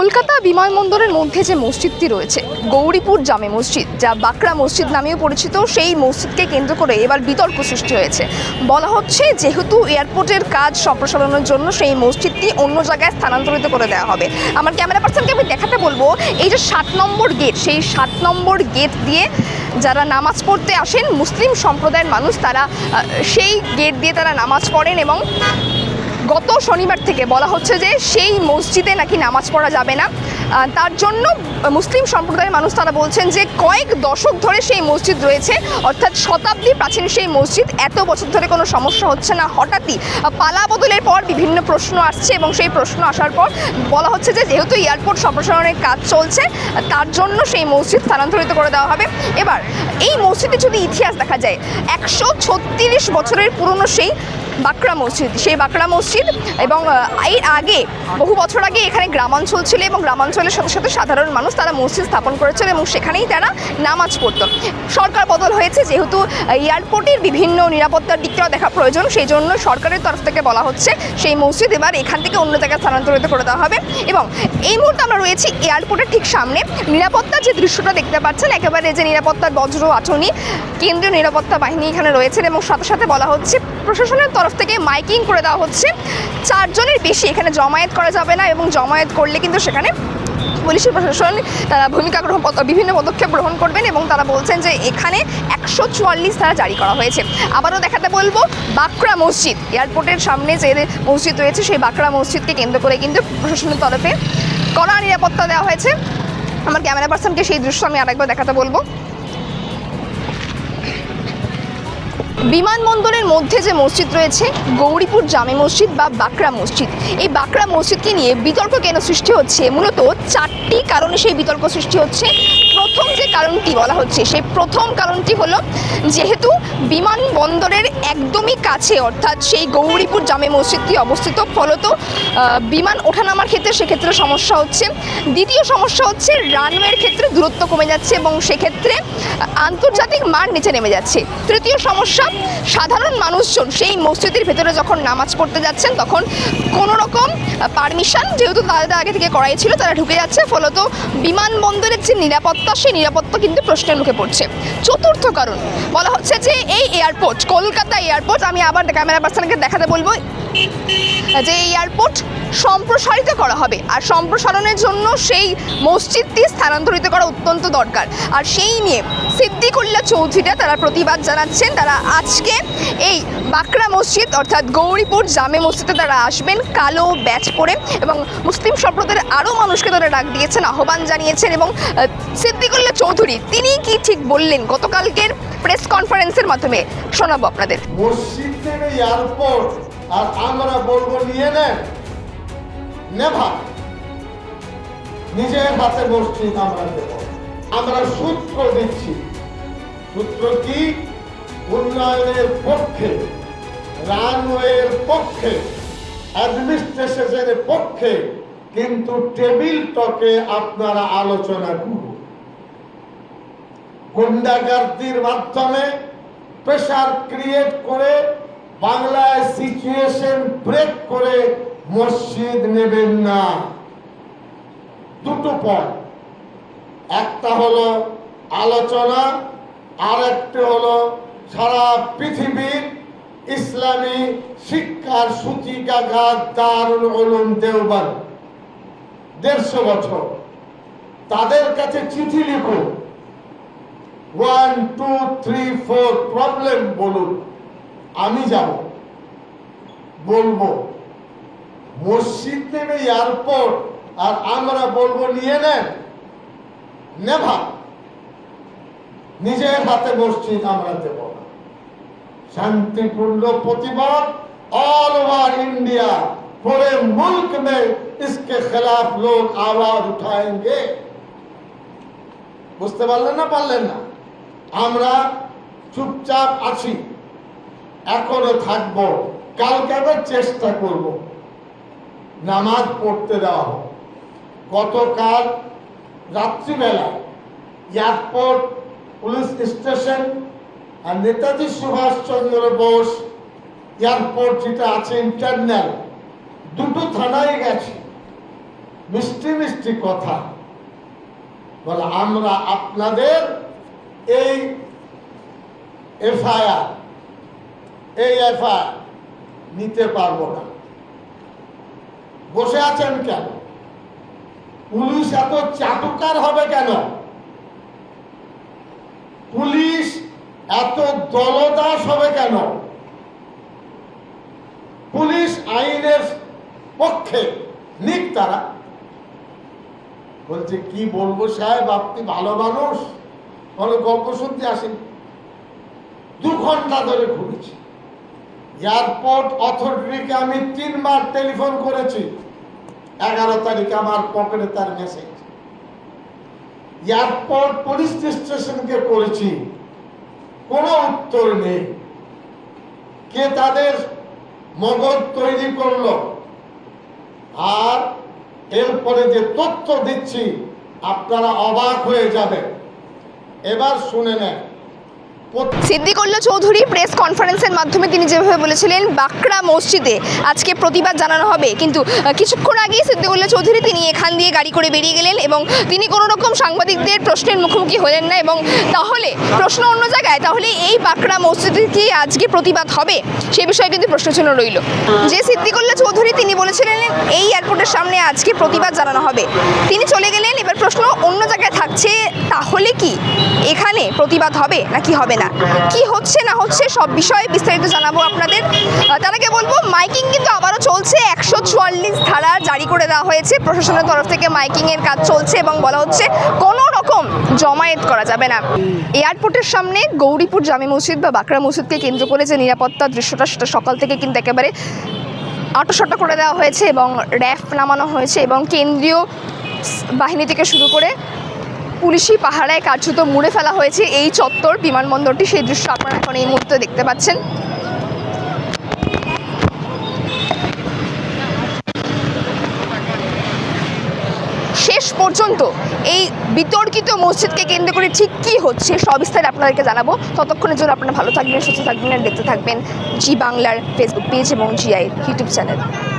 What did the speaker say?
কলকাতা বিমানবন্দরের মধ্যে যে মসজিদটি রয়েছে গৌরীপুর জামে মসজিদ, যা বাকরা মসজিদ নামেও পরিচিত, সেই মসজিদকে কেন্দ্র করে এবার বিতর্ক সৃষ্টি হয়েছে। বলা হচ্ছে যেহেতু এয়ারপোর্টের কাজ সম্প্রসারণের জন্য সেই মসজিদটি অন্য জায়গায় স্থানান্তরিত করে দেওয়া হবে। আমার ক্যামেরা পার্সনকে আমি দেখাতে বলবো এই যে 7 নম্বর গেট, সেই 7 নম্বর গেট দিয়ে যারা নামাজ পড়তে আসেন মুসলিম সম্প্রদায়ের মানুষ, তারা সেই গেট দিয়ে তারা নামাজ পড়েন এবং গত শনিবার থেকে বলা হচ্ছে যে সেই মসজিদে নাকি নামাজ পড়া যাবে না। তার জন্য মুসলিম সম্প্রদায়ের মানুষ তারা বলছেন যে কয়েক দশক ধরে সেই মসজিদ রয়েছে, অর্থাৎ শতাব্দী প্রাচীন সেই মসজিদ, এত বছর ধরে কোনো সমস্যা হচ্ছে না। হঠাৎই পালা বদলের পর বিভিন্ন প্রশ্ন আসছে এবং সেই প্রশ্ন আসার পর বলা হচ্ছে যে যেহেতু এয়ারপোর্ট সম্প্রসারণের কাজ চলছে তার জন্য সেই মসজিদ স্থানান্তরিত করে দেওয়া হবে। এবার এই মসজিদে যদি ইতিহাস দেখা যায়, 136 বছরের পুরনো সেই বাকরা মসজিদ, সেই বাকরা মসজিদ, এবং এর আগে বহু বছর আগে এখানে গ্রামাঞ্চল ছিল এবং গ্রামাঞ্চলের সাথে সাথে সাধারণ মানুষ তারা মসজিদ স্থাপন করেছিল এবং সেখানেই তারা নামাজ পড়তো। সরকার বদল হয়েছে, যেহেতু এয়ারপোর্টের বিভিন্ন নিরাপত্তার দিকটাও দেখা প্রয়োজন, সেই জন্য সরকারের তরফ থেকে বলা হচ্ছে সেই মসজিদ এবার এখান থেকে অন্য জায়গায় স্থানান্তরিত করে দেওয়া হবে। এবং এই মুহূর্তে আমরা রয়েছি এয়ারপোর্টের ঠিক সামনে। নিরাপত্তার যে দৃশ্যটা দেখতে পাচ্ছেন, একেবারে যে নিরাপত্তার বজ্র আঁচনি, কেন্দ্রীয় নিরাপত্তা বাহিনী এখানে রয়েছেন এবং সাথে সাথে বলা হচ্ছে প্রশাসনের তরফ থেকে মাইকিং করে দেওয়া হচ্ছে 4 জনের বেশি এখানে জমায়েত করা যাবে না, এবং জমায়েত করলে কিন্তু সেখানে পুলিশ প্রশাসন তারা ভূমিকা বিভিন্ন পদক্ষেপ গ্রহণ করবেন এবং তারা বলছেন যে এখানে 144 ধারা জারি করা হয়েছে। আবারও দেখাতে বলবো বাকরা মসজিদ, এয়ারপোর্টের সামনে যে মসজিদ রয়েছে সেই বাকরা মসজিদকে কেন্দ্র করে কিন্তু প্রশাসনের তরফে কড়া নিরাপত্তা দেওয়া হয়েছে। আমার ক্যামেরা পার্সনকে সেই দৃশ্য আমি আরেকবার দেখাতে বলবো। বিমানবন্দরের মধ্যে যে মসজিদ রয়েছে গৌরীপুর জামে মসজিদ বা বাকরা মসজিদ, এই বাকরা মসজিদকে নিয়ে বিতর্ক কেন সৃষ্টি হচ্ছে? মূলত 4টি কারণে সেই বিতর্ক সৃষ্টি হচ্ছে। প্রথম যে কারণটি বলা হচ্ছে, সেই প্রথম কারণটি হলো যেহেতু বিমানবন্দরের একদমই কাছে, অর্থাৎ সেই গৌরীপুর জামে মসজিদটি অবস্থিত, ফলত বিমান ওঠানামার ক্ষেত্রে সেক্ষেত্রে সমস্যা হচ্ছে। দ্বিতীয় সমস্যা হচ্ছে রানওয়ের ক্ষেত্রে দূরত্ব কমে যাচ্ছে এবং সেক্ষেত্রে আন্তর্জাতিক মান নিচে নেমে যাচ্ছে। তৃতীয় সমস্যা, সাধারণ মানুষজন সেই মসজিদের ভেতরে যখন নামাজ পড়তে যাচ্ছেন তখন কোনো রকম পারমিশন যেহেতু তাদের আগে থেকে করাই ছিল, তারা ঢুকে যাচ্ছে, ফলত বিমানবন্দরের যে নিরাপত্তা সেই নিরাপত্তা কিন্তু প্রশ্নের মুখে পড়ছে। চতুর্থ কারণ বলা হচ্ছে যে এই এয়ারপোর্ট, কলকাতা এয়ারপোর্ট, আমি আবার ক্যামেরা পার্সনকে দেখাতে বলবো যে এই এয়ারপোর্ট সম্প্রসারিত করা হবে আর সম্প্রসারণের জন্য সেই মসজিদটি স্থানান্তরিত করা অত্যন্ত দরকার। আর সেই নিয়ে সিদ্দিকুল্লাহ চৌধুরীরা তারা প্রতিবাদ জানাচ্ছেন। তারা আজকে এই বাকরা মসজিদ অর্থাৎ গৌরীপুর জামে মসজিদে তারা আসবেন কালো ব্যাচ পরে, এবং মুসলিম সম্প্রদায়ের আরও মানুষকে তারা ডাক দিয়েছেন, আহ্বান জানিয়েছেন। এবং সিদ্দিকুল্লাহ চৌধুরী তিনি কি ঠিক বললেন গতকালকের প্রেস কনফারেন্সের মাধ্যমে শোনাবো আপনাদের। মসজিদ থেকে এয়ারপোর্ট আর আমরা বলবো নিয়ে নেন, নেভার। নিজের হাতে মসজিদ আমরা দেব। আমরা সূত্র দিচ্ছি। সূত্র কি? উন্নয়নের পক্ষে, রানওয়ের পক্ষে, অ্যাডমিনিস্ট্রেশনের পক্ষে, কিন্তু টেবিল টকে আপনারা আলোচনা করুন। গুন্ডাগার্দির মাধ্যমে প্রেশার ক্রিয়েট করে বাংলায় সিচুয়েশন ব্রেক করে মসজিদ নেবেন না। দুটো পয়েন্ট, একটা হলো আলোচনা, আর একটা হলো সারা পৃথিবীর ইসলামী শিক্ষার সূচিকাগার দারুল উলুম দেওবন্দ 150 বছর, তাদের কাছে চিঠি লিখুন, 1, 2, 3, 4 প্রবলেম বলুন, আমি যাব, বলবো। মসজিদ নেবে এয়ারপোর্ট আর আমরা বলবো নিয়ে নেন, নেভার। নিজের হাতে মসজিদ আমরা দেব না। शांतिपूर्ण प्रतिबाद ऑल ओवर इंडिया, पूरे मुल्क में इसके खिलाफ लोग आवाज उठाएंगे। বুঝতে পারলেন না? পারলেন না? আমরা চুপচাপ আছি, এখনো থাকবো, কালকে আবার চেষ্টা করব নামাজ পড়তে দেওয়া হোক। গতকাল রাত্রিবেলা এয়ারপোর্ট, পুলিশ স্টেশন আর নেতাজি সুভাষচন্দ্র বোস এয়ারপোর্ট যেটা আছে ইন্টারনাল, দুটো থানায় গেছি, মিষ্টি মিষ্টি কথা বলে, আমরা আপনাদের এই এফআইআর নিতে পারবো না। বসে আছেন কেন? পুলিশ এত চাটুকার হবে কেন? পুলিশ এত দলদাস হবে কেন? পুলিশ আইনের পক্ষে নিক তারা। বলছে কি বলবো সাহেব, আপনি ভালো মানুষ, বলে গল্প শুনতে আসেন। 2 ঘন্টা ধরে ঘুরেছি। এয়ারপোর্ট অথরিটিকে আমি 3 বার টেলিফোন করেছি। 11 তারিখে আমার পকেটে তার মেসেজ। এয়ারপোর্ট পুলিশ স্টেশনকে করেছি, কোনো উত্তর নেই। কে তাদের মগজ তৈরি করলো? আর এরপরে যে তথ্য দিচ্ছি আপনারা অবাক হয়ে যাবেন। এবার শুনে নেন। সিদ্দিকুল্লাহ চৌধুরী প্রেস কনফারেন্সের মাধ্যমে তিনি যেভাবে বলেছিলেন বাকরা মসজিদে আজকে প্রতিবাদ জানানো হবে, কিন্তু কিছুক্ষণ আগেই সিদ্দিকুল্লাহ চৌধুরী তিনি এখান দিয়ে গাড়ি করে বেরিয়ে গেলেন এবং তিনি কোনো রকম সাংবাদিকদের প্রশ্নের মুখোমুখি হলেন না। এবং তাহলে প্রশ্ন অন্য জায়গায়, তাহলে এই বাকরা মসজিদে কি আজকে প্রতিবাদ হবে সে বিষয়ে কিন্তু প্রশ্নচিহ্ন রইল। যে সিদ্দিকুল্লাহ চৌধুরী তিনি বলেছিলেন এই এয়ারপোর্টের সামনে আজকে প্রতিবাদ জানানো হবে, তিনি চলে গেলেন। এবার প্রশ্ন অন্য জায়গায় থাকছে, তাহলে কি এখানে প্রতিবাদ হবে নাকি হবে না, কি হচ্ছে না হচ্ছে সব বিষয়ে বিস্তারিত জানাবো আপনাদের। তার আগে বলবো মাইকিং কিন্তু আবারও চলছে। 144 ধারা জারি করে দেওয়া হয়েছে প্রশাসনের তরফ থেকে, মাইকিংয়ের কাজ চলছে এবং বলা হচ্ছে কোনো রকম জমায়েত করা যাবে না। এয়ারপোর্টের সামনে গৌরীপুর জামে মসজিদ বা বাকরা মসজিদকে কেন্দ্র করে যে নিরাপত্তার দৃশ্যটা, সেটা সকাল থেকে কিন্তু একেবারে আঁটোসাঁটো করে দেওয়া হয়েছে এবং র্যাফ নামানো হয়েছে এবং কেন্দ্রীয় বাহিনী থেকে শুরু করে পুলিশি পাহারায় কার্যত মুড়ে ফেলা হয়েছে এই চত্বর, বিমানবন্দরটি। সেই দৃশ্য আপনারা এখন এই মুহূর্তে দেখতে পাচ্ছেন। শেষ পর্যন্ত এই বিতর্কিত মসজিদকে কেন্দ্র করে ঠিক কী হচ্ছে সবিস্তারে আপনাদেরকে জানাবো। ততক্ষণের জন্য আপনারা ভালো থাকবেন, সুস্থ থাকবেন আর দেখতে থাকবেন জি বাংলার ফেসবুক পেজ এবং জিআই ইউটিউব চ্যানেল।